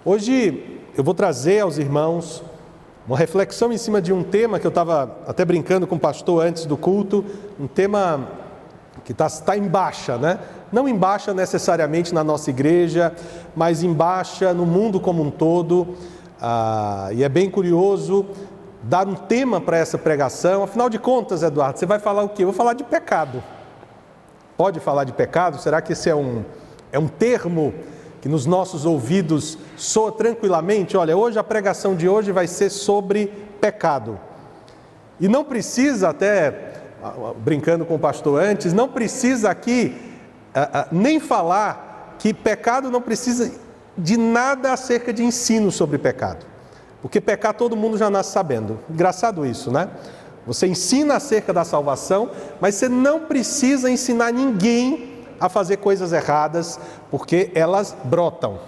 Hoje eu vou trazer aos irmãos uma reflexão em cima de um tema que eu estava até brincando com o pastor antes do culto, um tema que está em baixa, né? Não em baixa necessariamente na nossa igreja, mas em baixa no mundo como um todo. E é bem curioso dar um tema para essa pregação. Afinal de contas, Eduardo, você vai falar o quê? Eu vou falar de pecado. Pode falar de pecado? Será que esse é um termo que nos nossos ouvidos soa tranquilamente? Olha, hoje a pregação de hoje vai ser sobre pecado. E não precisa, até brincando com o pastor antes, não precisa aqui nem falar que pecado não precisa de nada acerca de ensino sobre pecado. Porque pecar todo mundo já nasce sabendo. Engraçado isso, né? Você ensina acerca da salvação, mas você não precisa ensinar ninguém a fazer coisas erradas, porque elas brotam.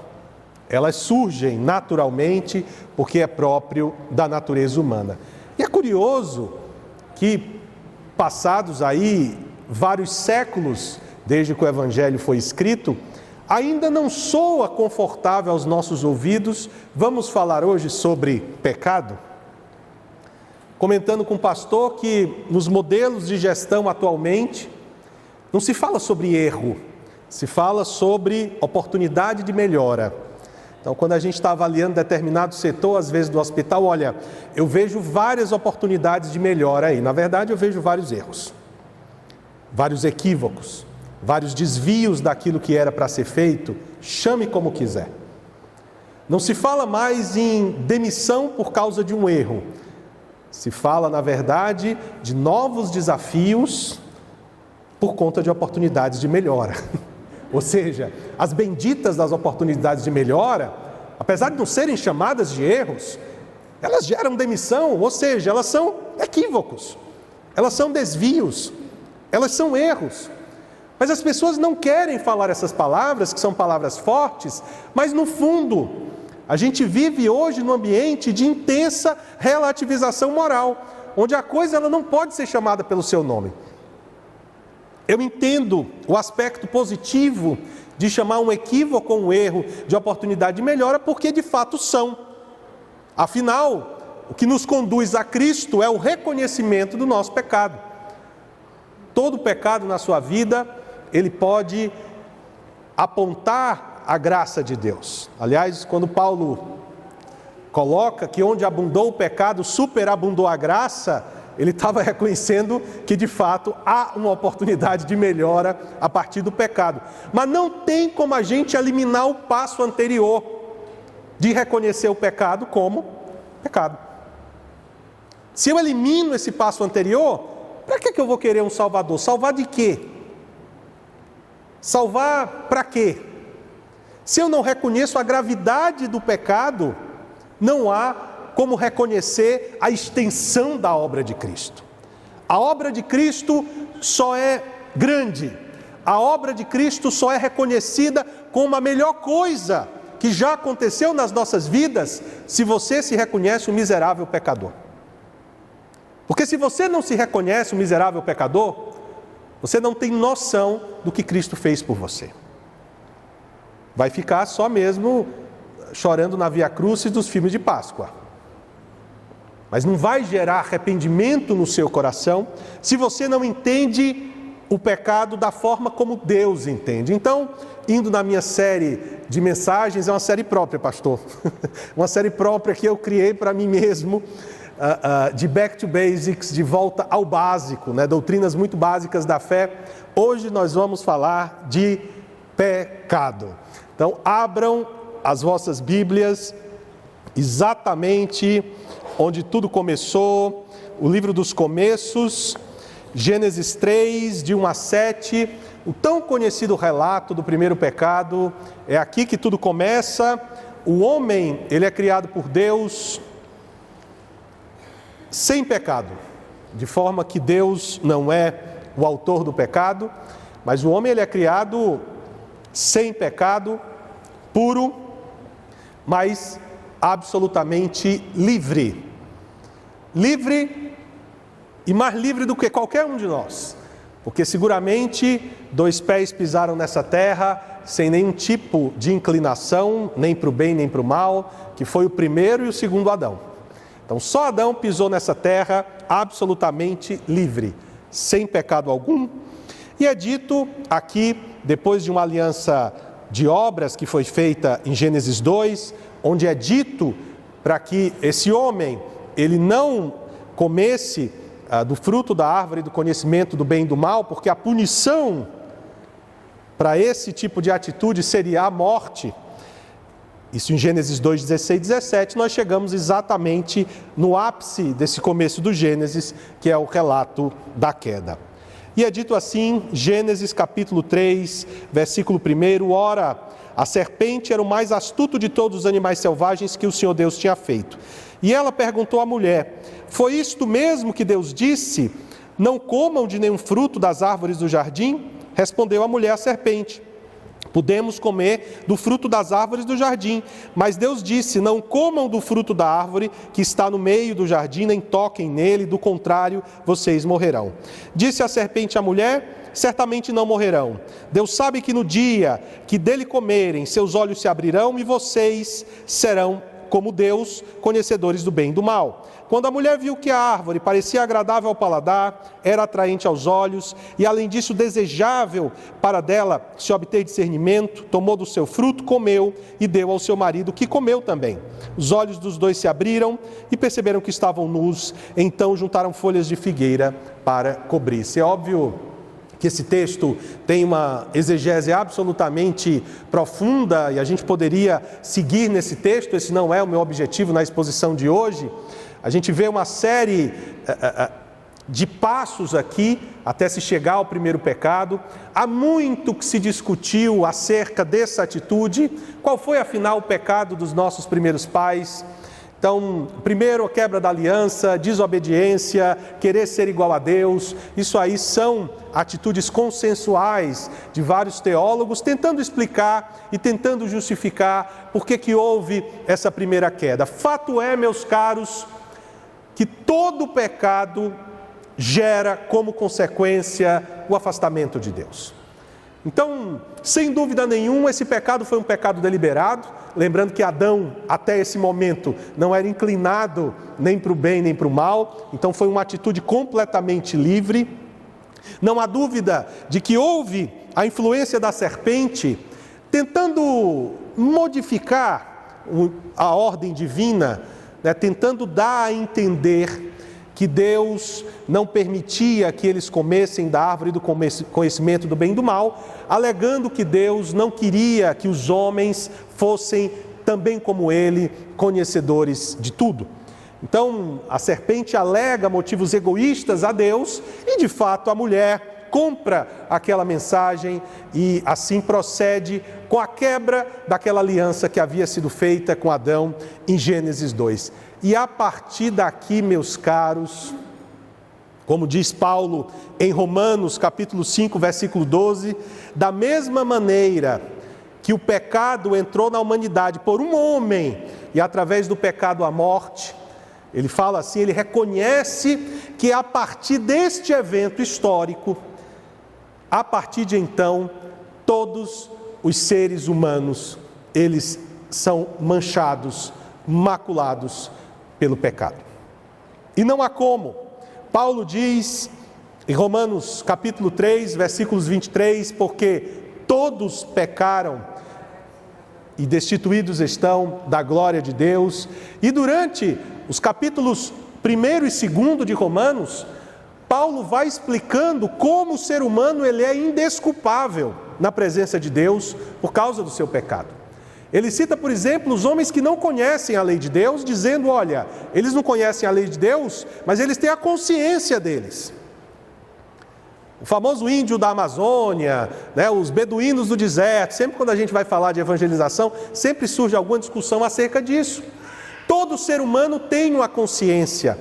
Elas surgem naturalmente, porque é próprio da natureza humana. E é curioso que, passados aí vários séculos, desde que o Evangelho foi escrito, ainda não soa confortável aos nossos ouvidos. Vamos falar hoje sobre pecado? Comentando com o pastor que nos modelos de gestão atualmente, não se fala sobre erro, se fala sobre oportunidade de melhora. Então, quando a gente está avaliando determinado setor, às vezes do hospital, olha, eu vejo várias oportunidades de melhora aí. Na verdade, eu vejo vários erros, vários equívocos, vários desvios daquilo que era para ser feito, chame como quiser. Não se fala mais em demissão por causa de um erro. Se fala, na verdade, de novos desafios por conta de oportunidades de melhora. Ou seja, as benditas das oportunidades de melhora, apesar de não serem chamadas de erros, elas geram demissão, ou seja, elas são equívocos, elas são desvios, elas são erros. Mas as pessoas não querem falar essas palavras, que são palavras fortes, mas no fundo, a gente vive hoje num ambiente de intensa relativização moral, onde a coisa ela não pode ser chamada pelo seu nome. Eu entendo o aspecto positivo de chamar um equívoco ou um erro de oportunidade de melhora, porque de fato são. Afinal, o que nos conduz a Cristo é o reconhecimento do nosso pecado. Todo pecado na sua vida, ele pode apontar a graça de Deus. Aliás, quando Paulo coloca que onde abundou o pecado, superabundou a graça, ele estava reconhecendo que de fato há uma oportunidade de melhora a partir do pecado. Mas não tem como a gente eliminar o passo anterior de reconhecer o pecado como pecado. Se eu elimino esse passo anterior, para que eu vou querer um salvador? Salvar de quê? Salvar para quê? Se eu não reconheço a gravidade do pecado, não há como reconhecer a extensão da obra de Cristo. A obra de Cristo só é grande, a obra de Cristo só é reconhecida como a melhor coisa que já aconteceu nas nossas vidas, se você se reconhece um miserável pecador. Porque se você não se reconhece um miserável pecador, você não tem noção do que Cristo fez por você. Vai ficar só mesmo chorando na Via Crucis dos filmes de Páscoa. Mas não vai gerar arrependimento no seu coração se você não entende o pecado da forma como Deus entende. Então, indo na minha série de mensagens, é uma série própria, pastor. Uma série própria que eu criei para mim mesmo, de Back to Basics, de volta ao básico, né? Doutrinas muito básicas da fé. Hoje nós vamos falar de pecado. Então, abram as vossas Bíblias exatamente onde tudo começou, o livro dos começos, Gênesis 3, de 1 a 7, o tão conhecido relato do primeiro pecado. É aqui que tudo começa. O homem, ele é criado por Deus sem pecado, de forma que Deus não é o autor do pecado, mas o homem ele é criado sem pecado, puro, mas absolutamente livre. Livre e mais livre do que qualquer um de nós. Porque seguramente 2 pés pisaram nessa terra sem nenhum tipo de inclinação, nem para o bem nem para o mal, que foi o primeiro e o segundo Adão. Então só Adão pisou nessa terra absolutamente livre, sem pecado algum. E é dito aqui, depois de uma aliança de obras que foi feita em Gênesis 2, onde é dito para que esse homem, ele não comesse do fruto da árvore do conhecimento do bem e do mal, porque a punição para esse tipo de atitude seria a morte. Isso em Gênesis 2, 16 e 17, nós chegamos exatamente no ápice desse começo do Gênesis, que é o relato da queda. E é dito assim, Gênesis capítulo 3, versículo 1, ora, a serpente era o mais astuto de todos os animais selvagens que o Senhor Deus tinha feito. E ela perguntou à mulher, foi isto mesmo que Deus disse? Não comam de nenhum fruto das árvores do jardim? Respondeu a mulher à serpente, podemos comer do fruto das árvores do jardim, mas Deus disse, não comam do fruto da árvore que está no meio do jardim, nem toquem nele, do contrário, vocês morrerão. Disse a serpente à mulher, certamente não morrerão. Deus sabe que no dia que dele comerem, seus olhos se abrirão e vocês serão como Deus, conhecedores do bem e do mal. Quando a mulher viu que a árvore parecia agradável ao paladar, era atraente aos olhos e, além disso, desejável para dela se obter discernimento, tomou do seu fruto, comeu e deu ao seu marido, que comeu também. Os olhos dos dois se abriram e perceberam que estavam nus, então juntaram folhas de figueira para cobrir-se. É óbvio que esse texto tem uma exegese absolutamente profunda e a gente poderia seguir nesse texto, esse não é o meu objetivo na exposição de hoje. A gente vê uma série de passos aqui até se chegar ao primeiro pecado. Há muito que se discutiu acerca dessa atitude. Qual foi, afinal, o pecado dos nossos primeiros pais? Então, primeiro, a quebra da aliança, desobediência, querer ser igual a Deus. Isso aí são atitudes consensuais de vários teólogos, tentando explicar e tentando justificar por que houve essa primeira queda. Fato é, meus caros, que todo pecado gera como consequência o afastamento de Deus. Então, sem dúvida nenhuma, esse pecado foi um pecado deliberado, lembrando que Adão, até esse momento, não era inclinado nem para o bem nem para o mal, então foi uma atitude completamente livre. Não há dúvida de que houve a influência da serpente, tentando modificar a ordem divina, tentando dar a entender que Deus não permitia que eles comessem da árvore do conhecimento do bem e do mal, alegando que Deus não queria que os homens fossem também como ele, conhecedores de tudo. Então, a serpente alega motivos egoístas a Deus e, de fato, a mulher compra aquela mensagem e assim procede com a quebra daquela aliança que havia sido feita com Adão em Gênesis 2. E a partir daqui, meus caros, como diz Paulo em Romanos capítulo 5, versículo 12, da mesma maneira que o pecado entrou na humanidade por um homem e através do pecado a morte, ele fala assim, ele reconhece que a partir deste evento histórico, a partir de então, todos os seres humanos, eles são manchados, maculados pelo pecado. E não há como. Paulo diz em Romanos capítulo 3, versículos 23, porque todos pecaram e destituídos estão da glória de Deus. E durante os capítulos 1 e 2 de Romanos, Paulo vai explicando como o ser humano ele é indesculpável na presença de Deus por causa do seu pecado. Ele cita, por exemplo, os homens que não conhecem a lei de Deus, dizendo, olha, eles não conhecem a lei de Deus, mas eles têm a consciência deles. O famoso índio da Amazônia, os beduínos do deserto, sempre quando a gente vai falar de evangelização, sempre surge alguma discussão acerca disso. Todo ser humano tem uma consciência,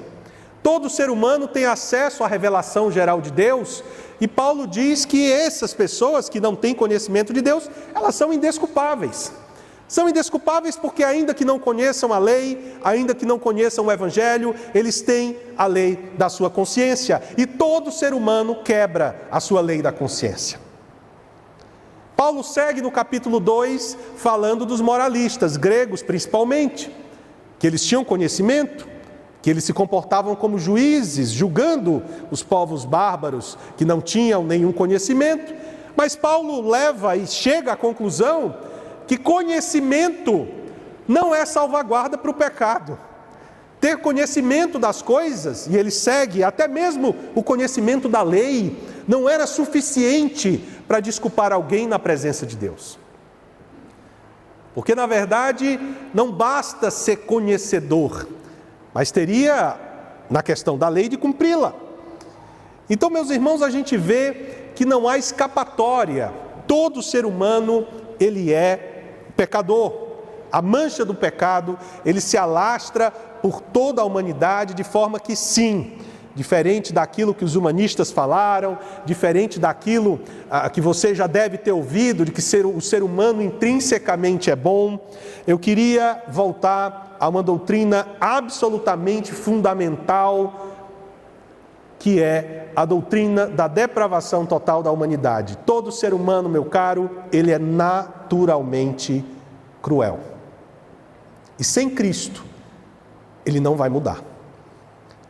todo ser humano tem acesso à revelação geral de Deus, e Paulo diz que essas pessoas que não têm conhecimento de Deus, elas são indesculpáveis. São indesculpáveis porque, ainda que não conheçam a lei, ainda que não conheçam o Evangelho, eles têm a lei da sua consciência. E todo ser humano quebra a sua lei da consciência. Paulo segue no capítulo 2 falando dos moralistas, gregos principalmente, que eles tinham conhecimento, que eles se comportavam como juízes, julgando os povos bárbaros que não tinham nenhum conhecimento. Mas Paulo leva e chega à conclusão que conhecimento não é salvaguarda para o pecado. Ter conhecimento das coisas, e ele segue, até mesmo o conhecimento da lei, não era suficiente para desculpar alguém na presença de Deus. Porque, na verdade, não basta ser conhecedor, mas teria, na questão da lei, de cumpri-la. Então, meus irmãos, a gente vê que não há escapatória. Todo ser humano, ele é pecador. A mancha do pecado, ele se alastra por toda a humanidade, de forma que, sim, diferente daquilo que os humanistas falaram, diferente daquilo que você já deve ter ouvido, de que o ser humano intrinsecamente é bom, eu queria voltar a uma doutrina absolutamente fundamental, que é a doutrina da depravação total da humanidade. Todo ser humano, meu caro, ele é naturalmente cruel. E sem Cristo, ele não vai mudar.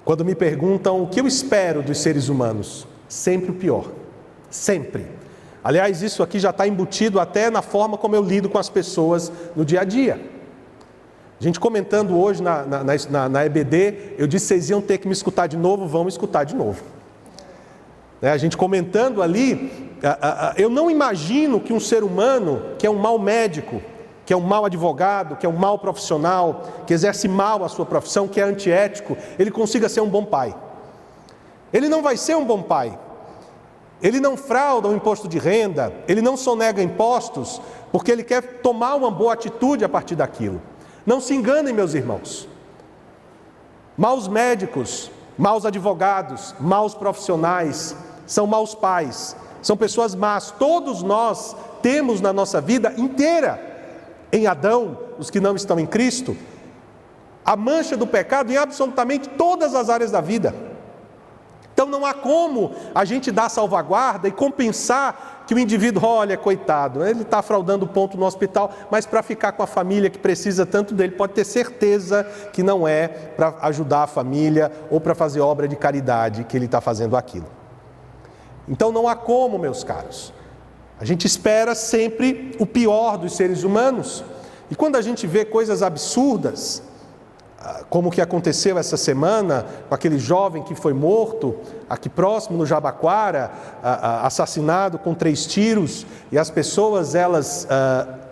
Quando me perguntam o que eu espero dos seres humanos, sempre o pior. Sempre. Aliás, isso aqui já está embutido até na forma como eu lido com as pessoas no dia a dia. A gente comentando hoje na EBD, eu disse que vocês iam ter que me escutar de novo, vão me escutar de novo. A gente comentando ali, eu não imagino que um ser humano, que é um mau médico, que é um mau advogado, que é um mau profissional, que exerce mal a sua profissão, que é antiético, ele consiga ser um bom pai. Ele não vai ser um bom pai. Ele não frauda o imposto de renda, ele não sonega impostos, porque ele quer tomar uma boa atitude a partir daquilo. Não se enganem, meus irmãos. Maus médicos, maus advogados, maus profissionais, são maus pais, são pessoas más. Todos nós temos na nossa vida inteira, em Adão, os que não estão em Cristo, a mancha do pecado em absolutamente todas as áreas da vida. Então não há como a gente dar salvaguarda e compensar que o indivíduo, olha, coitado, ele está fraudando o ponto no hospital, mas para ficar com a família que precisa tanto dele, pode ter certeza que não é para ajudar a família ou para fazer obra de caridade que ele está fazendo aquilo. Então não há como, meus caros. A gente espera sempre o pior dos seres humanos. E quando a gente vê coisas absurdas, como o que aconteceu essa semana com aquele jovem que foi morto aqui próximo no Jabaquara, assassinado com 3 tiros, e as pessoas elas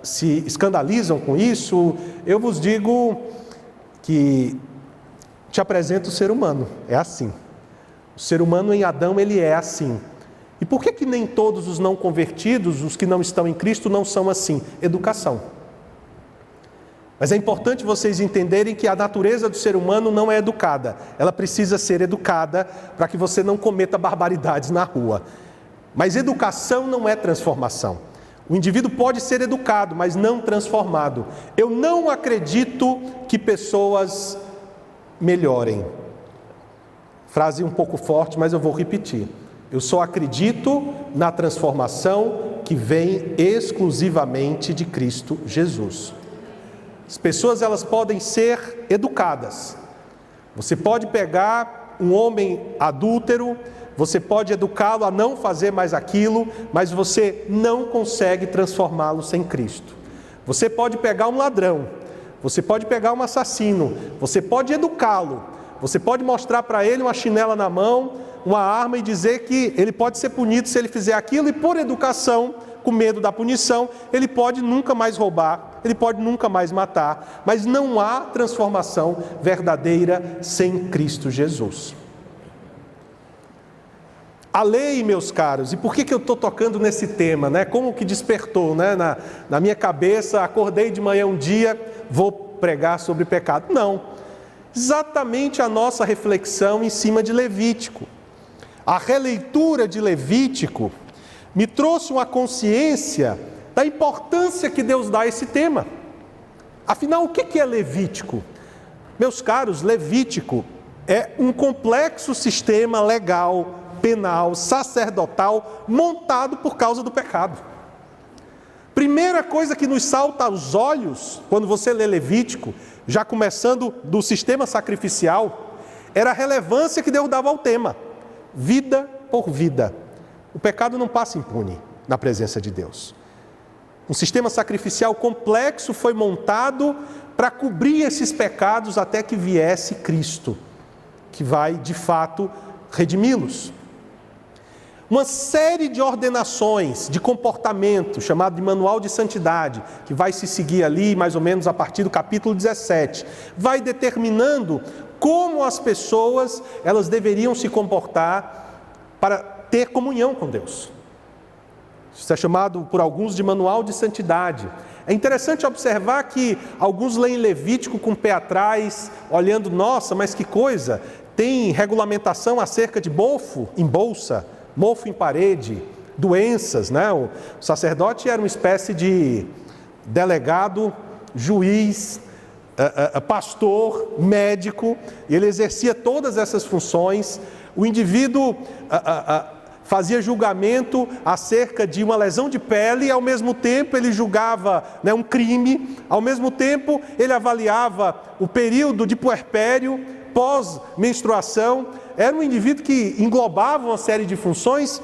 se escandalizam com isso, eu vos digo que te apresento o ser humano, é assim. O ser humano em Adão, ele é assim. E por que nem todos os não convertidos, os que não estão em Cristo, não são assim? Educação. Mas é importante vocês entenderem que a natureza do ser humano não é educada. Ela precisa ser educada para que você não cometa barbaridades na rua. Mas educação não é transformação. O indivíduo pode ser educado, mas não transformado. Eu não acredito que pessoas melhorem. Frase um pouco forte, mas eu vou repetir. Eu só acredito na transformação que vem exclusivamente de Cristo Jesus. As pessoas elas podem ser educadas. Você pode pegar um homem adúltero, você pode educá-lo a não fazer mais aquilo, mas você não consegue transformá-lo sem Cristo. Você pode pegar um ladrão, você pode pegar um assassino, você pode educá-lo, você pode mostrar para ele uma chinela na mão, uma arma e dizer que ele pode ser punido se ele fizer aquilo, e por educação, com medo da punição, ele pode nunca mais roubar, ele pode nunca mais matar, mas não há transformação verdadeira sem Cristo Jesus. A lei, meus caros, e por que eu estou tocando nesse tema, né? Como que despertou, né? Na minha cabeça, acordei de manhã um dia, vou pregar sobre pecado. Não, exatamente a nossa reflexão em cima de Levítico. A releitura de Levítico me trouxe uma consciência da importância que Deus dá a esse tema. Afinal, o que é Levítico? Meus caros, Levítico é um complexo sistema legal, penal, sacerdotal, montado por causa do pecado. Primeira coisa que nos salta aos olhos, quando você lê Levítico, já começando do sistema sacrificial, era a relevância que Deus dava ao tema, vida por vida. O pecado não passa impune na presença de Deus. Um sistema sacrificial complexo foi montado para cobrir esses pecados até que viesse Cristo, que vai, de fato, redimi-los. Uma série de ordenações de comportamento, chamado de Manual de Santidade, que vai se seguir ali, mais ou menos a partir do capítulo 17, vai determinando como as pessoas elas deveriam se comportar para ter comunhão com Deus. Isso é chamado por alguns de Manual de Santidade. É interessante observar que alguns leem Levítico com o pé atrás, olhando, nossa, mas que coisa, tem regulamentação acerca de mofo em bolsa, mofo em parede, doenças, né? O sacerdote era uma espécie de delegado, juiz, pastor, médico, e ele exercia todas essas funções. O indivíduo fazia julgamento acerca de uma lesão de pele, e ao mesmo tempo ele julgava, né, um crime, ao mesmo tempo ele avaliava o período de puerpério, pós-menstruação. Era um indivíduo que englobava uma série de funções,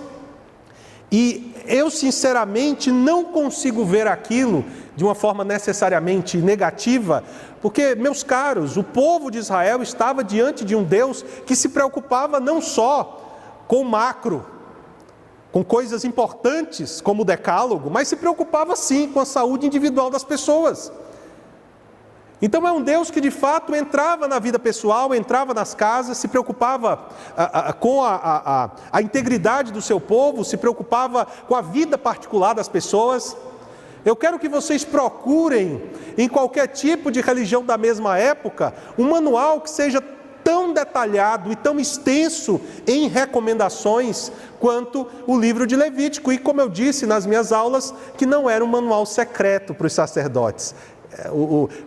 e eu sinceramente não consigo ver aquilo de uma forma necessariamente negativa, porque, meus caros, o povo de Israel estava diante de um Deus que se preocupava não só com o macro, com coisas importantes como o decálogo, mas se preocupava sim com a saúde individual das pessoas. Então é um Deus que de fato entrava na vida pessoal, entrava nas casas, se preocupava com a integridade do seu povo, se preocupava com a vida particular das pessoas. Eu quero que vocês procurem, em qualquer tipo de religião da mesma época, um manual que seja tão detalhado e tão extenso em recomendações quanto o livro de Levítico. E como eu disse nas minhas aulas, que não era um manual secreto para os sacerdotes.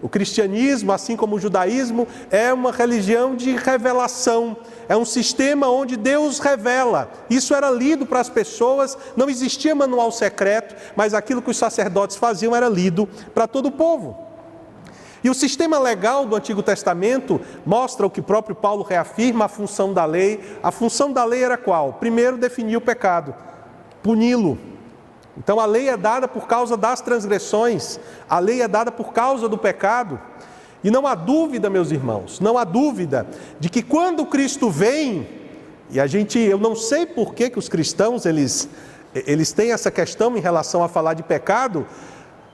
O cristianismo, assim como o judaísmo, é uma religião de revelação, é um sistema onde Deus revela. Isso era lido para as pessoas, não existia manual secreto, mas aquilo que os sacerdotes faziam era lido para todo o povo. E o sistema legal do Antigo Testamento mostra o que o próprio Paulo reafirma, a função da lei. A função da lei era qual? Primeiro, definir o pecado, puni-lo. Então a lei é dada por causa das transgressões, a lei é dada por causa do pecado. E não há dúvida, meus irmãos, não há dúvida de que quando Cristo vem, e eu não sei por que os cristãos eles têm essa questão em relação a falar de pecado.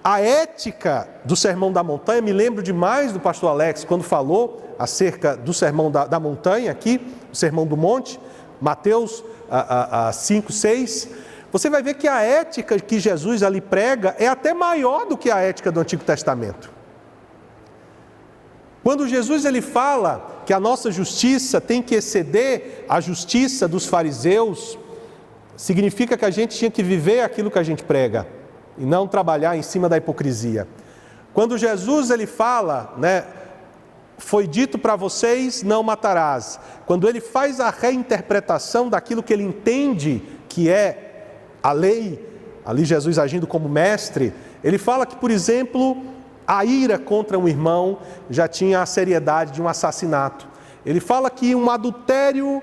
A ética do Sermão da Montanha, me lembro demais do pastor Alex, quando falou acerca do Sermão da Montanha aqui, o Sermão do Monte, Mateus 5, 6, você vai ver que a ética que Jesus ali prega é até maior do que a ética do Antigo Testamento. Quando Jesus ele fala que a nossa justiça tem que exceder a justiça dos fariseus, significa que a gente tinha que viver aquilo que a gente prega e não trabalhar em cima da hipocrisia. Quando Jesus ele fala, né, foi dito para vocês, não matarás. Quando ele faz a reinterpretação daquilo que ele entende que é a lei, ali Jesus agindo como mestre, ele fala que, por exemplo, a ira contra um irmão já tinha a seriedade de um assassinato. Ele fala que um adultério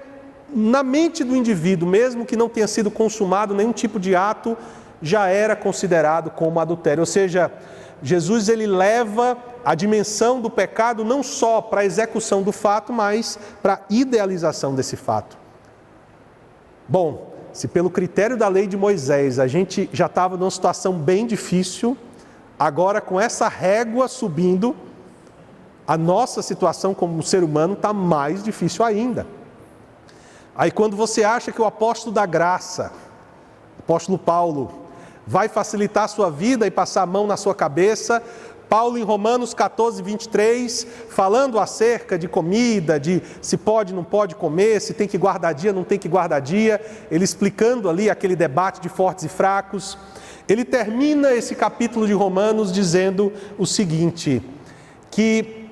na mente do indivíduo, mesmo que não tenha sido consumado nenhum tipo de ato, já era considerado como adultério. Ou seja, Jesus ele leva a dimensão do pecado não só para a execução do fato, mas para a idealização desse fato. Bom, se pelo critério da lei de Moisés a gente já estava numa situação bem difícil, agora com essa régua subindo, a nossa situação como ser humano está mais difícil ainda. Aí quando você acha que o apóstolo da graça, o apóstolo Paulo, vai facilitar a sua vida e passar a mão na sua cabeça, Paulo em Romanos 14, 23, falando acerca de comida, de se pode, não pode comer, se tem que guardar dia, não tem que guardar dia, ele explicando ali aquele debate de fortes e fracos, ele termina esse capítulo de Romanos dizendo o seguinte: que,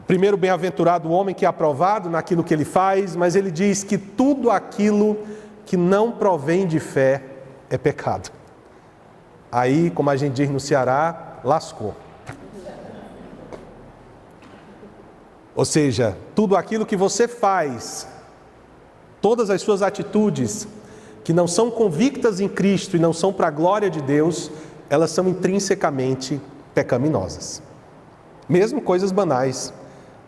primeiro, bem-aventurado o homem que é aprovado naquilo que ele faz, mas ele diz que tudo aquilo que não provém de fé é pecado. Aí, como a gente diz no Ceará, lascou. Ou seja, tudo aquilo que você faz, todas as suas atitudes que não são convictas em Cristo e não são para a glória de Deus, elas são intrinsecamente pecaminosas. Mesmo coisas banais.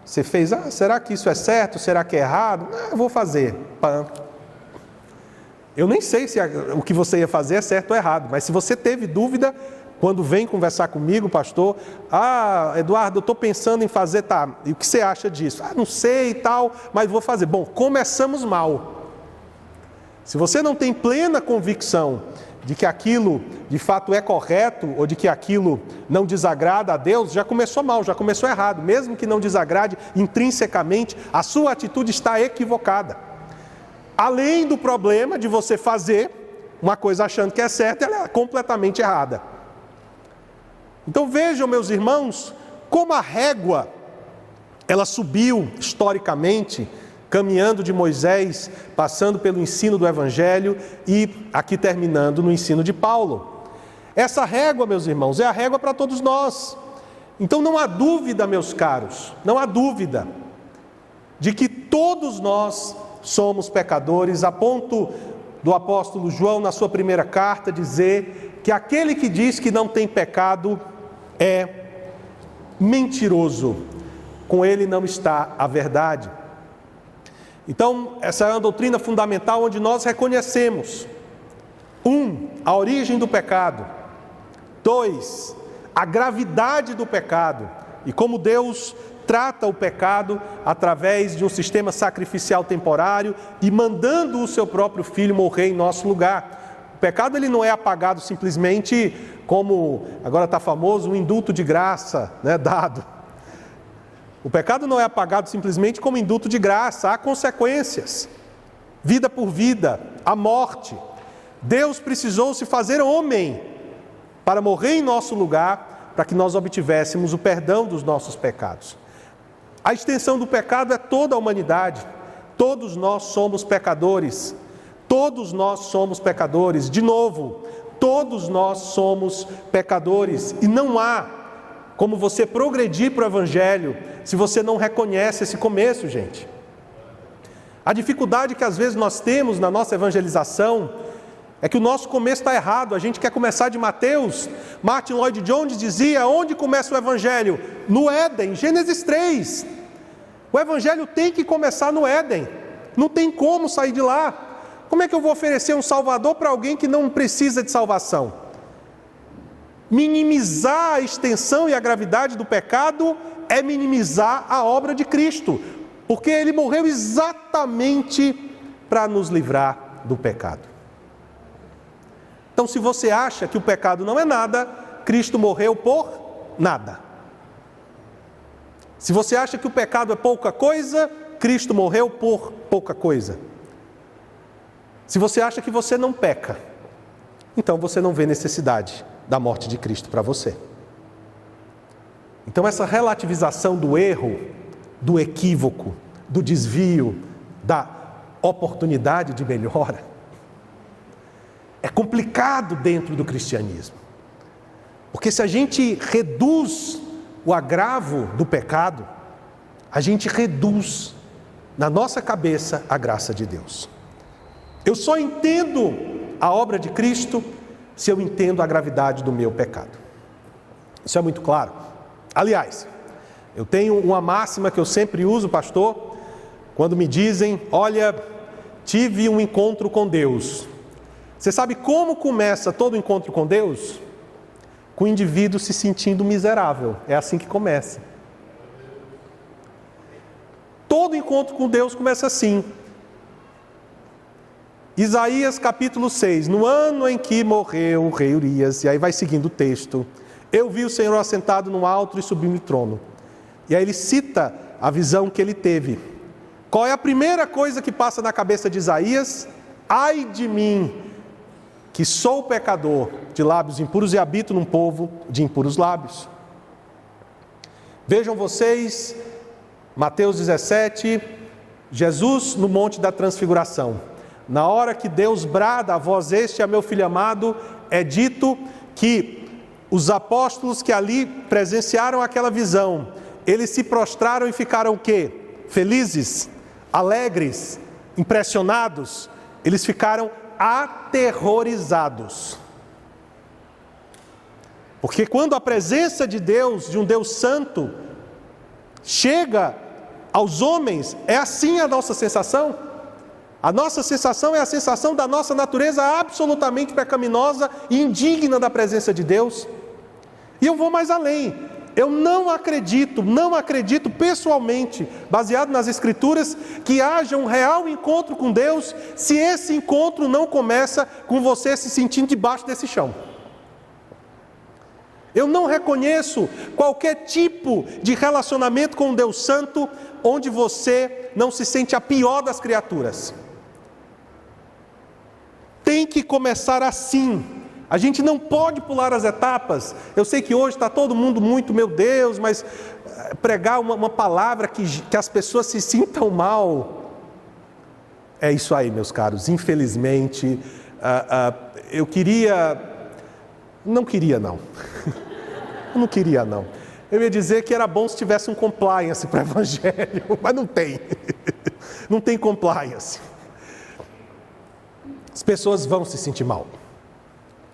Você fez, será que isso é certo? Será que é errado? Eu vou fazer. Pã. Eu nem sei se o que você ia fazer é certo ou errado, mas se você teve dúvida, quando vem conversar comigo, pastor, Eduardo, eu estou pensando em fazer, tá, e o que você acha disso? Não sei e tal, mas vou fazer. Bom, começamos mal. Se você não tem plena convicção de que aquilo de fato é correto, ou de que aquilo não desagrada a Deus, já começou mal, já começou errado. Mesmo que não desagrade intrinsecamente, a sua atitude está equivocada. Além do problema de você fazer uma coisa achando que é certa, ela é completamente errada. Então vejam, meus irmãos, como a régua, ela subiu historicamente, caminhando de Moisés, passando pelo ensino do Evangelho e aqui terminando no ensino de Paulo. Essa régua, meus irmãos, é a régua para todos nós. Então não há dúvida, meus caros, não há dúvida de que todos nós somos pecadores, a ponto do apóstolo João, na sua primeira carta, dizer que aquele que diz que não tem pecado é mentiroso, com ele não está a verdade. Então, essa é uma doutrina fundamental onde nós reconhecemos: 1, a origem do pecado; 2, a gravidade do pecado e como Deus trata o pecado através de um sistema sacrificial temporário e mandando o seu próprio Filho morrer em nosso lugar. O pecado ele não é apagado simplesmente como, agora está famoso, um indulto de graça, dado. O pecado não é apagado simplesmente como indulto de graça, há consequências, vida por vida, a morte. Deus precisou se fazer homem para morrer em nosso lugar, para que nós obtivéssemos o perdão dos nossos pecados. A extensão do pecado é toda a humanidade. Todos nós somos pecadores. Todos nós somos pecadores. De novo, todos nós somos pecadores. E não há como você progredir para o Evangelho se você não reconhece esse começo, gente. A dificuldade que às vezes nós temos na nossa evangelização é que o nosso começo está errado. A gente quer começar de Mateus. Martin Lloyd Jones dizia: onde começa o Evangelho? No Éden, Gênesis 3. O Evangelho tem que começar no Éden. Não tem como sair de lá. Como é que eu vou oferecer um Salvador para alguém que não precisa de salvação? Minimizar a extensão e a gravidade do pecado é minimizar a obra de Cristo, porque Ele morreu exatamente para nos livrar do pecado. Então, se você acha que o pecado não é nada, Cristo morreu por nada. Se você acha que o pecado é pouca coisa, Cristo morreu por pouca coisa. Se você acha que você não peca, então você não vê necessidade da morte de Cristo para você. Então essa relativização do erro, do equívoco, do desvio, da oportunidade de melhora, é complicado dentro do cristianismo. Porque se a gente reduz o agravo do pecado, a gente reduz na nossa cabeça a graça de Deus. Eu só entendo a obra de Cristo se eu entendo a gravidade do meu pecado. Isso é muito claro. Aliás, eu tenho uma máxima que eu sempre uso, pastor, quando me dizem: olha, tive um encontro com Deus. Você sabe como começa todo encontro com Deus? Com o indivíduo se sentindo miserável. É assim que começa. Todo encontro com Deus começa assim. Isaías capítulo 6, no ano em que morreu o rei Urias, e aí vai seguindo o texto: eu vi o Senhor assentado no alto e sublime trono. E aí ele cita a visão que ele teve. Qual é a primeira coisa que passa na cabeça de Isaías? Ai de mim, que sou pecador, de lábios impuros e habito num povo de impuros lábios. Vejam vocês, Mateus 17, Jesus no Monte da Transfiguração. Na hora que Deus brada, a voz este é meu Filho amado, é dito que os apóstolos que ali presenciaram aquela visão, eles se prostraram e ficaram o quê? Felizes, alegres, impressionados. Eles ficaram aterrorizados. Porque quando a presença de Deus, de um Deus santo, chega aos homens, é assim a nossa sensação. A nossa sensação é a sensação da nossa natureza absolutamente pecaminosa e indigna da presença de Deus. E eu vou mais além. Eu não acredito pessoalmente, baseado nas Escrituras, que haja um real encontro com Deus, se esse encontro não começa com você se sentindo debaixo desse chão. Eu não reconheço qualquer tipo de relacionamento com um Deus Santo, onde você não se sente a pior das criaturas. Tem que começar assim. A gente não pode pular as etapas. Eu sei que hoje está todo mundo muito, meu Deus, mas pregar uma palavra que as pessoas se sintam mal. É isso aí, meus caros. Infelizmente, eu não queria não. Eu ia dizer que era bom se tivesse um compliance para o evangelho, mas não tem. Não tem compliance. As pessoas vão se sentir mal.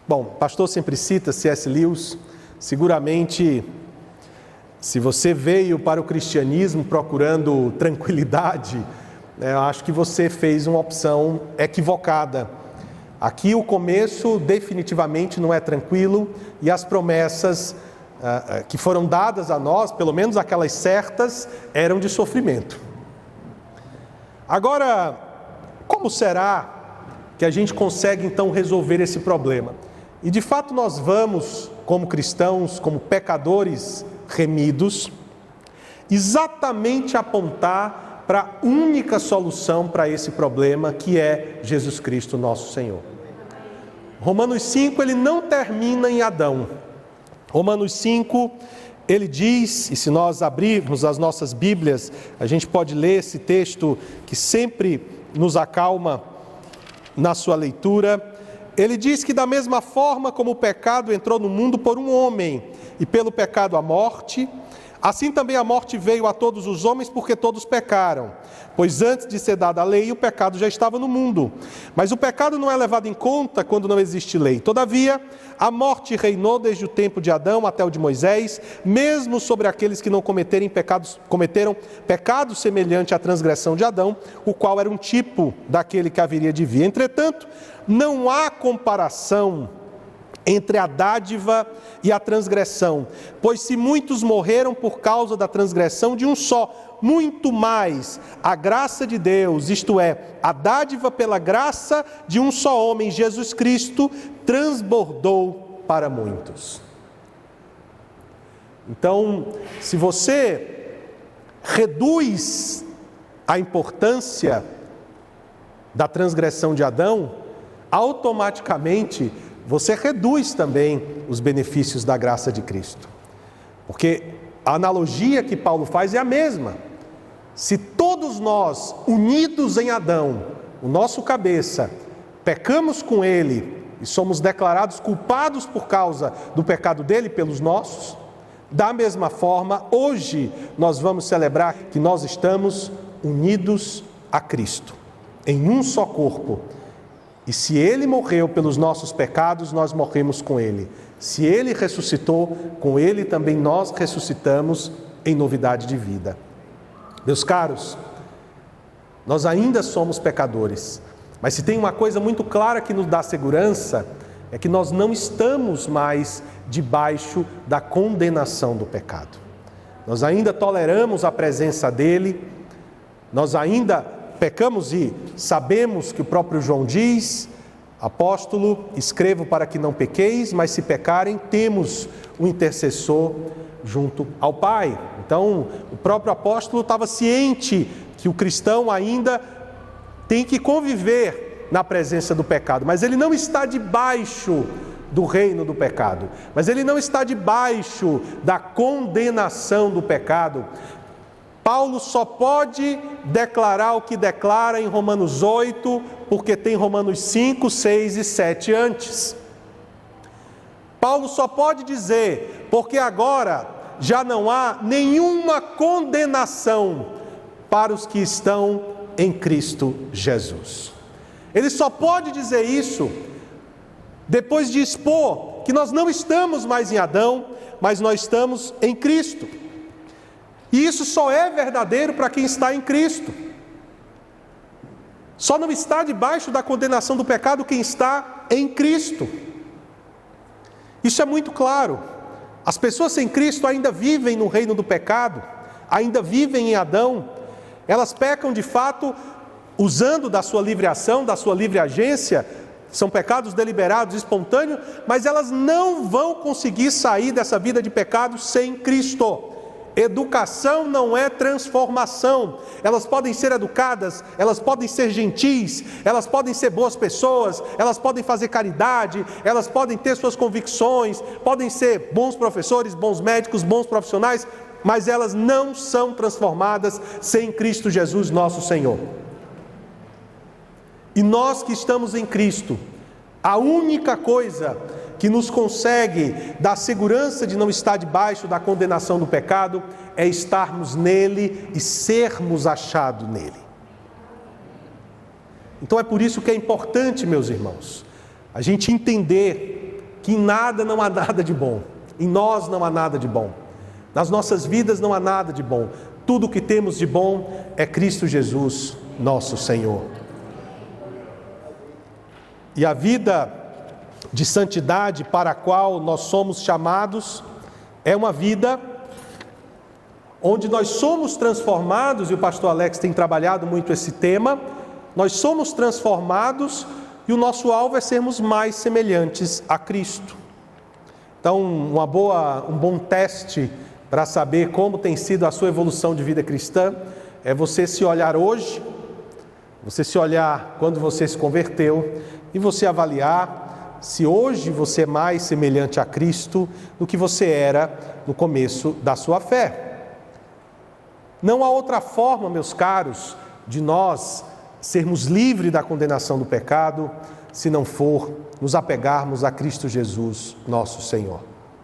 Bom, o pastor sempre cita C.S. Lewis. Seguramente, se você veio para o cristianismo procurando tranquilidade, eu acho que você fez uma opção equivocada. Aqui o começo definitivamente não é tranquilo e as promessas que foram dadas a nós, pelo menos aquelas certas, eram de sofrimento. Agora, como será que a gente consegue então resolver esse problema? E de fato nós vamos, como cristãos, como pecadores remidos, exatamente apontar para a única solução para esse problema, que é Jesus Cristo, nosso Senhor. Romanos 5, ele não termina em Adão. Romanos 5, ele diz, e se nós abrirmos as nossas Bíblias, a gente pode ler esse texto que sempre nos acalma na sua leitura. Ele diz que da mesma forma como o pecado entrou no mundo por um homem, e pelo pecado a morte, assim também a morte veio a todos os homens porque todos pecaram. Pois antes de ser dada a lei, o pecado já estava no mundo. Mas o pecado não é levado em conta quando não existe lei. Todavia, a morte reinou desde o tempo de Adão até o de Moisés, mesmo sobre aqueles que não cometeram pecado semelhante à transgressão de Adão, o qual era um tipo daquele que haveria de vir. Entretanto, não há comparação entre a dádiva e a transgressão, pois se muitos morreram por causa da transgressão de um só, muito mais a graça de Deus, isto é, a dádiva pela graça de um só homem, Jesus Cristo, transbordou para muitos. Então, se você reduz a importância da transgressão de Adão, automaticamente você reduz também os benefícios da graça de Cristo. Porque a analogia que Paulo faz é a mesma. Se todos nós, unidos em Adão, o nosso cabeça, pecamos com ele e somos declarados culpados por causa do pecado dele pelos nossos, da mesma forma, hoje nós vamos celebrar que nós estamos unidos a Cristo, em um só corpo. E se ele morreu pelos nossos pecados, nós morremos com ele. Se ele ressuscitou, com ele também nós ressuscitamos em novidade de vida. Meus caros, nós ainda somos pecadores, mas se tem uma coisa muito clara que nos dá segurança, é que nós não estamos mais debaixo da condenação do pecado. Nós ainda toleramos a presença dele, nós ainda pecamos e sabemos que o próprio João diz, apóstolo, escrevo para que não pequeis, mas se pecarem, temos um intercessor junto ao Pai. Então, o próprio apóstolo estava ciente que o cristão ainda tem que conviver na presença do pecado, mas ele não está debaixo do reino do pecado, mas ele não está debaixo da condenação do pecado. Paulo só pode declarar o que declara em Romanos 8, porque tem Romanos 5, 6 e 7 antes. Paulo só pode dizer, porque agora já não há nenhuma condenação para os que estão em Cristo Jesus. Ele só pode dizer isso depois de expor que nós não estamos mais em Adão, mas nós estamos em Cristo. E isso só é verdadeiro para quem está em Cristo. Só não está debaixo da condenação do pecado quem está em Cristo. Isso é muito claro. As pessoas sem Cristo ainda vivem no reino do pecado, ainda vivem em Adão. Elas pecam de fato, usando da sua livre ação, da sua livre agência. São pecados deliberados, espontâneos, mas elas não vão conseguir sair dessa vida de pecado sem Cristo. Educação não é transformação. Elas podem ser educadas, elas podem ser gentis, elas podem ser boas pessoas, elas podem fazer caridade, elas podem ter suas convicções, podem ser bons professores, bons médicos, bons profissionais, mas elas não são transformadas sem Cristo Jesus, nosso Senhor. E nós que estamos em Cristo, a única coisa que nos consegue dar segurança de não estar debaixo da condenação do pecado é estarmos nele e sermos achados nele. Então é por isso que é importante, meus irmãos, a gente entender que em nada não há nada de bom, em nós não há nada de bom, nas nossas vidas não há nada de bom. Tudo o que temos de bom é Cristo Jesus, nosso Senhor. E a vida de santidade para a qual nós somos chamados é uma vida onde nós somos transformados, e o pastor Alex tem trabalhado muito esse tema, nós somos transformados e o nosso alvo é sermos mais semelhantes a Cristo. Então, um bom teste para saber como tem sido a sua evolução de vida cristã é você se olhar hoje, você se olhar quando você se converteu e você avaliar se hoje você é mais semelhante a Cristo do que você era no começo da sua fé. Não há outra forma, meus caros, de nós sermos livres da condenação do pecado, se não for nos apegarmos a Cristo Jesus, nosso Senhor.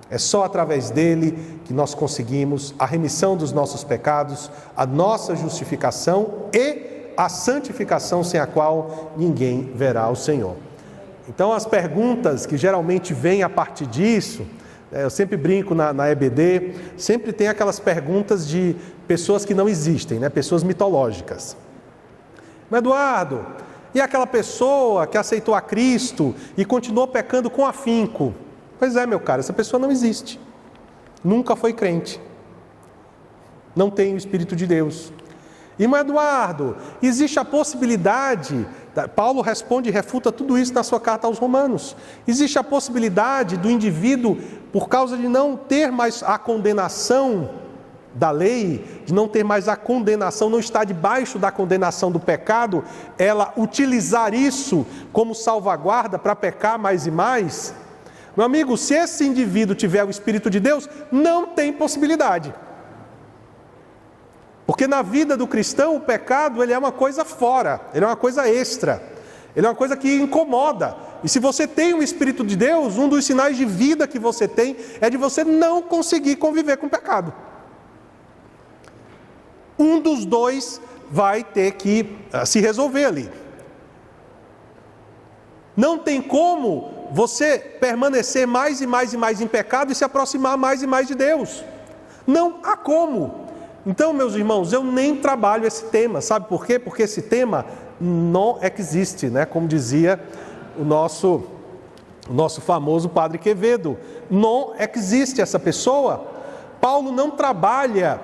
É só através dele que nós conseguimos a remissão dos nossos pecados, a nossa justificação e a santificação, sem a qual ninguém verá o Senhor. Então as perguntas que geralmente vêm a partir disso, eu sempre brinco na EBD, sempre tem aquelas perguntas de pessoas que não existem, né? Pessoas mitológicas. Mas Eduardo, e aquela pessoa que aceitou a Cristo e continuou pecando com afinco? Pois é, meu caro, essa pessoa não existe. Nunca foi crente. Não tem o Espírito de Deus. Irmão Eduardo, existe a possibilidade, Paulo responde e refuta tudo isso na sua carta aos Romanos, existe a possibilidade do indivíduo, por causa de não ter mais a condenação da lei, de não ter mais a condenação, não estar debaixo da condenação do pecado, ela utilizar isso como salvaguarda para pecar mais e mais? Meu amigo, se esse indivíduo tiver o Espírito de Deus, não tem possibilidade. Porque na vida do cristão, o pecado ele é uma coisa fora, ele é uma coisa extra, ele é uma coisa que incomoda. E se você tem o Espírito de Deus, um dos sinais de vida que você tem é de você não conseguir conviver com o pecado. Um dos dois vai ter que se resolver ali. Não tem como você permanecer mais e mais e mais em pecado e se aproximar mais e mais de Deus. Não há como. Então, meus irmãos, eu nem trabalho esse tema, sabe por quê? Porque esse tema não existe, né? Como dizia o nosso famoso Padre Quevedo, não existe essa pessoa. Paulo não trabalha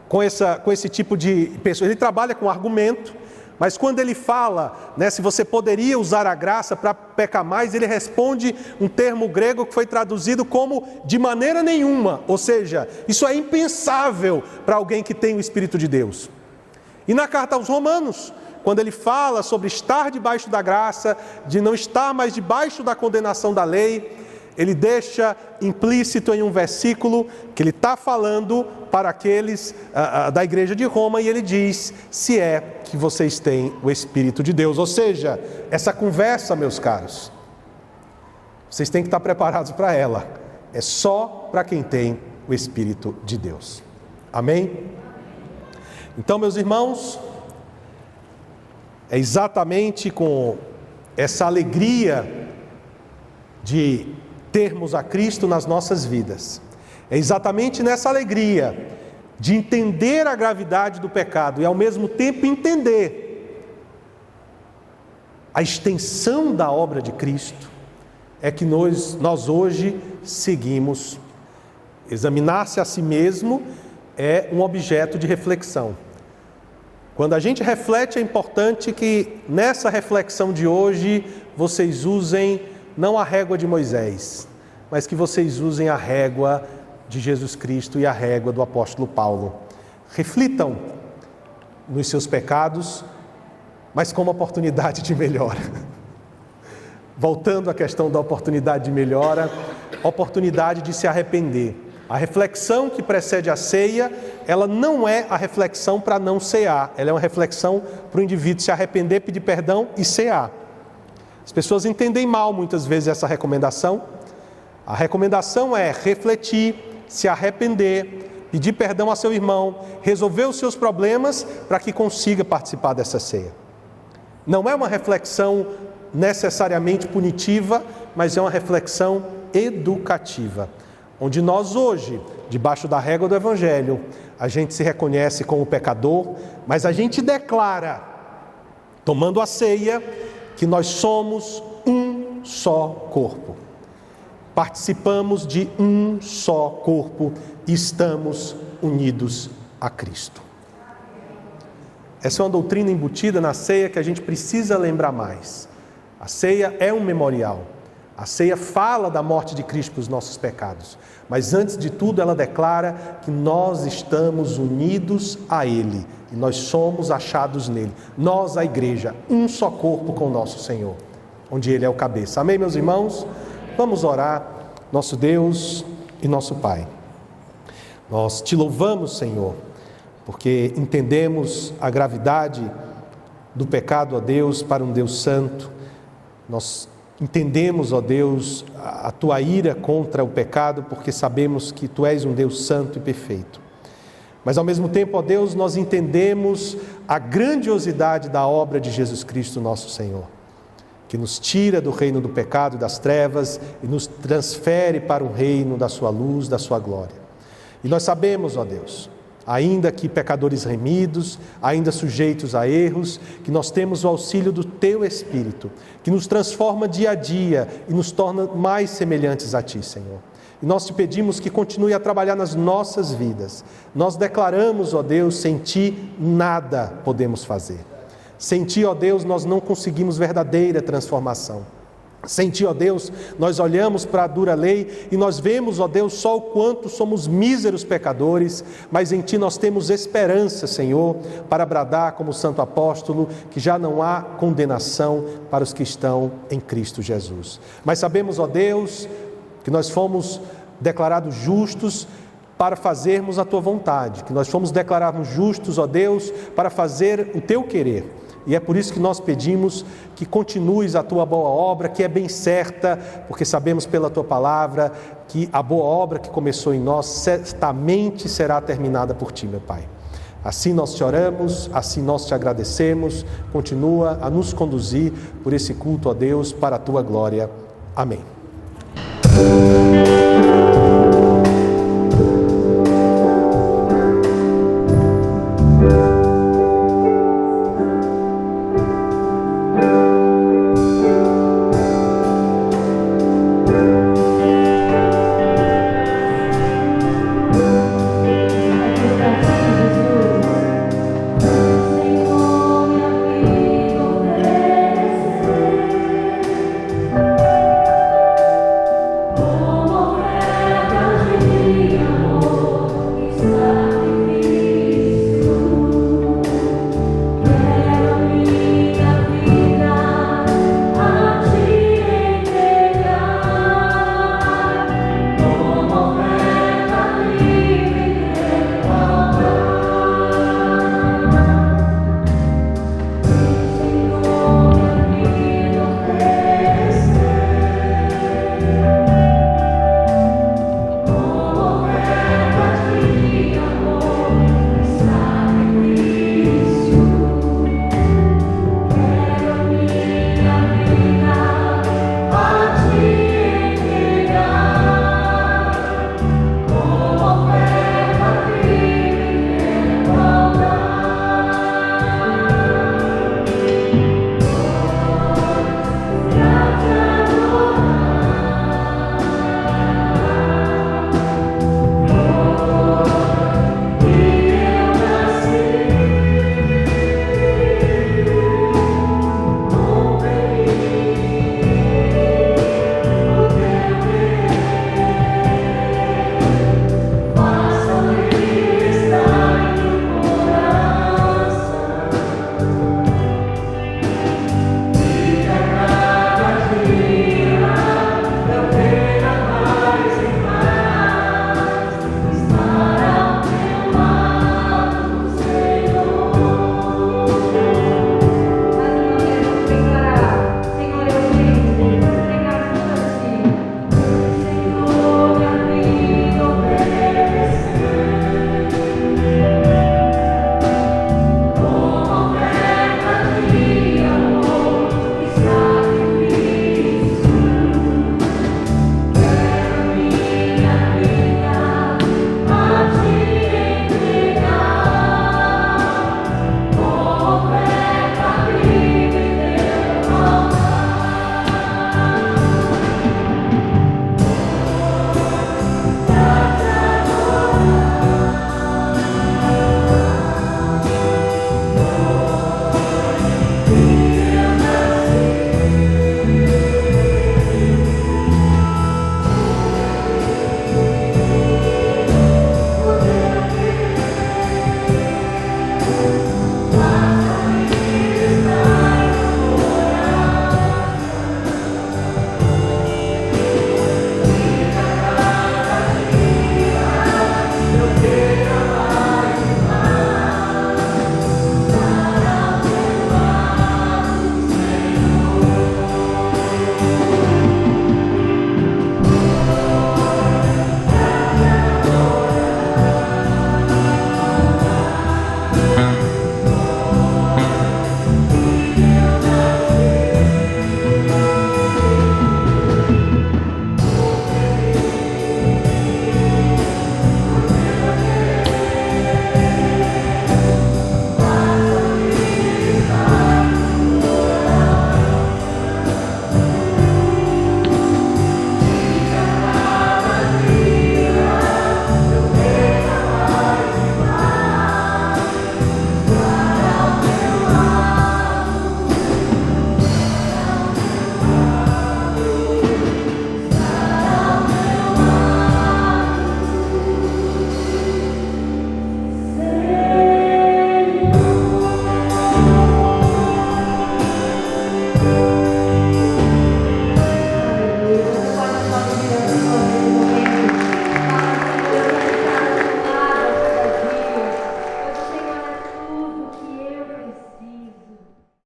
com esse tipo de pessoa, ele trabalha com argumento, mas quando ele fala, né, se você poderia usar a graça para pecar mais, ele responde um termo grego que foi traduzido como de maneira nenhuma, ou seja, isso é impensável para alguém que tem o Espírito de Deus. E na carta aos Romanos, quando ele fala sobre estar debaixo da graça, de não estar mais debaixo da condenação da lei, ele deixa implícito em um versículo que ele está falando para aqueles da igreja de Roma, e ele diz: se é que vocês têm o Espírito de Deus. Ou seja, essa conversa, meus caros, vocês têm que estar preparados para ela. É só para quem tem o Espírito de Deus. Amém? Então, meus irmãos, é exatamente com essa alegria de termos a Cristo nas nossas vidas, é exatamente nessa alegria de entender a gravidade do pecado e ao mesmo tempo entender a extensão da obra de Cristo, é que nós hoje seguimos. Examinar-se a si mesmo é um objeto de reflexão. Quando a gente reflete, é importante que nessa reflexão de hoje vocês usem não a régua de Moisés, mas que vocês usem a régua de Jesus Cristo e a régua do apóstolo Paulo. Reflitam nos seus pecados, mas como oportunidade de melhora. Voltando à questão da oportunidade de melhora, oportunidade de se arrepender. A reflexão que precede a ceia, ela não é a reflexão para não cear, ela é uma reflexão para o indivíduo se arrepender, pedir perdão e cear. As pessoas entendem mal muitas vezes essa recomendação. A recomendação é refletir, se arrepender, pedir perdão a seu irmão, resolver os seus problemas para que consiga participar dessa ceia. Não é uma reflexão necessariamente punitiva, mas é uma reflexão educativa, onde nós hoje, debaixo da régua do Evangelho, a gente se reconhece como pecador, mas a gente declara, tomando a ceia, que nós somos um só corpo. Participamos de um só corpo e estamos unidos a Cristo. Essa é uma doutrina embutida na ceia que a gente precisa lembrar mais. A ceia é um memorial. A ceia fala da morte de Cristo para os nossos pecados. Mas antes de tudo ela declara que nós estamos unidos a Ele. E nós somos achados nele. Nós, a igreja, um só corpo com o nosso Senhor, onde Ele é o cabeça. Amém, meus irmãos? Vamos orar, nosso Deus e nosso Pai. Nós te louvamos, Senhor, porque entendemos a gravidade do pecado, ó Deus, para um Deus santo. Nós entendemos, ó Deus, a tua ira contra o pecado, porque sabemos que tu és um Deus santo e perfeito. Mas ao mesmo tempo, ó Deus, nós entendemos a grandiosidade da obra de Jesus Cristo, nosso Senhor, que nos tira do reino do pecado e das trevas e nos transfere para o reino da sua luz, da sua glória. E nós sabemos, ó Deus, ainda que pecadores remidos, ainda sujeitos a erros, que nós temos o auxílio do Teu Espírito, que nos transforma dia a dia e nos torna mais semelhantes a Ti, Senhor. E nós te pedimos que continue a trabalhar nas nossas vidas. Nós declaramos, ó Deus, sem Ti nada podemos fazer. Sem Ti, ó Deus, nós não conseguimos verdadeira transformação. Sem Ti, ó Deus, nós olhamos para a dura lei e nós vemos, ó Deus, só o quanto somos míseros pecadores, mas em Ti nós temos esperança, Senhor, para bradar como santo apóstolo, que já não há condenação para os que estão em Cristo Jesus. Mas sabemos, ó Deus, que nós fomos declarados justos para fazermos a Tua vontade, que nós fomos declarados justos, ó Deus, para fazer o Teu querer. E é por isso que nós pedimos que continues a Tua boa obra, que é bem certa, porque sabemos pela Tua palavra que a boa obra que começou em nós certamente será terminada por Ti, meu Pai. Assim nós te oramos, assim nós te agradecemos, continua a nos conduzir por esse culto a Deus para a Tua glória. Amém.